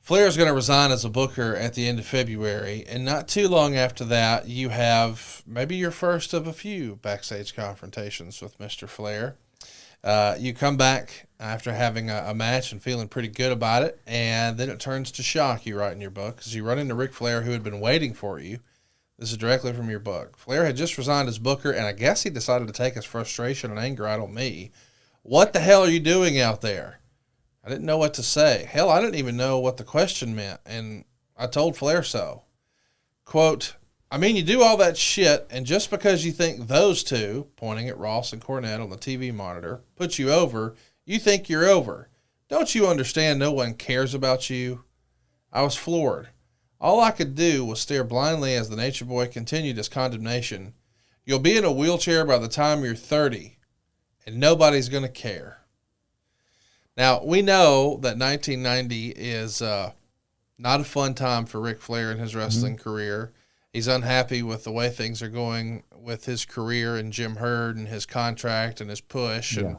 Flair's going to resign as a booker at the end of February, and not too long after that, you have maybe your first of a few backstage confrontations with Mr. Flair. You come back after having a match and feeling pretty good about it, and then it turns to shock, you write in your book, because you run into Ric Flair, who had been waiting for you. This is directly from your book. Flair had just resigned as booker, and I guess he decided to take his frustration and anger out on me. What the hell are you doing out there? I didn't know what to say. Hell, I didn't even know what the question meant, and I told Flair so. Quote, I mean, you do all that shit, and just because you think those two, pointing at Ross and Cornette on the TV monitor, put you over, you think you're over. Don't you understand no one cares about you? I was floored. All I could do was stare blindly as the Nature Boy continued his condemnation. You'll be in a wheelchair by the time you're 30, and nobody's going to care. Now, we know that 1990 is not a fun time for Ric Flair in his wrestling career. He's unhappy with the way things are going with his career and Jim Herd and his contract and his push. And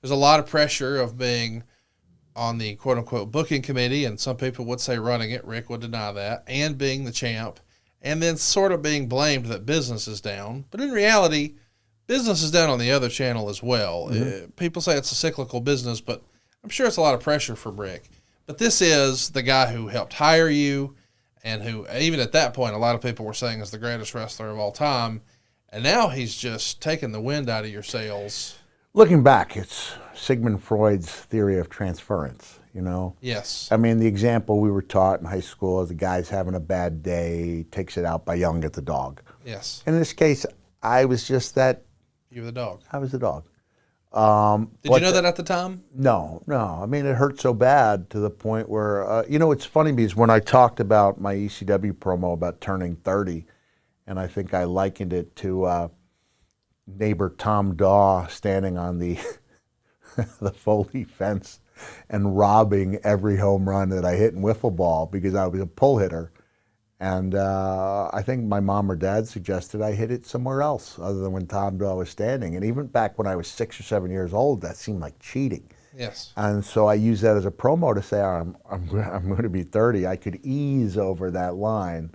there's a lot of pressure of being on the quote-unquote booking committee, and some people would say running it. Rick would deny that. And being the champ. And then sort of being blamed that business is down. But in reality, business is down on the other channel as well. People say it's a cyclical business, but I'm sure it's a lot of pressure for Rick. But this is the guy who helped hire you and who, even at that point, a lot of people were saying is the greatest wrestler of all time. And now he's just taking the wind out of your sails. Looking back, it's Sigmund Freud's theory of transference, you know? Yes. I mean, the example we were taught in high school is the guy's having a bad day, takes it out by yelling at the dog. Yes. In this case, I was just that. You were the dog. I was the dog. Did you know that at the time? No. I mean, it hurt so bad to the point where, you know, it's funny because when I talked about my ECW promo about turning 30, and I think I likened it to neighbor Tom Daw standing on the the Foley fence and robbing every home run that I hit in wiffle ball because I was a pull hitter. And I think my mom or dad suggested I hit it somewhere else other than when Tom Daw was standing. And even back when I was 6 or 7 years old, that seemed like cheating. Yes. And so I used that as a promo to say, I'm going to be 30. I could ease over that line,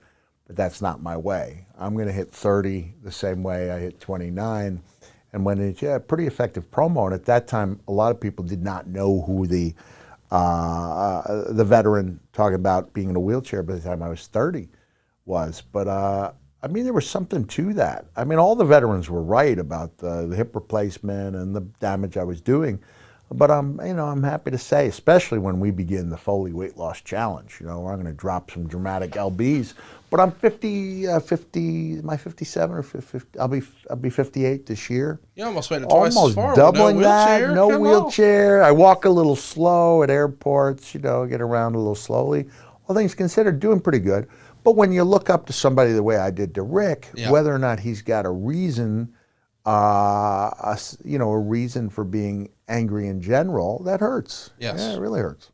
but that's not my way. I'm going to hit 30 the same way I hit 29. And when it's a pretty effective promo. And at that time, a lot of people did not know who the veteran talking about being in a wheelchair by the time I was 30 was. But I mean, there was something to that. I mean, all the veterans were right about the hip replacement and the damage I was doing. But I'm happy to say, especially when we begin the Foley Weight Loss Challenge, I'm going to drop some dramatic LBs. But I'm 50, am I 57 or 50? I'll be 58 this year. You almost made it twice as far. Doubling with no wheelchair. that, no wheelchair. I walk a little slow at airports, get around a little slowly. All things considered, doing pretty good. But when you look up to somebody the way I did to Rick, whether or not he's got a reason, a reason for being angry in general, that hurts. Yes. Yeah, it really hurts.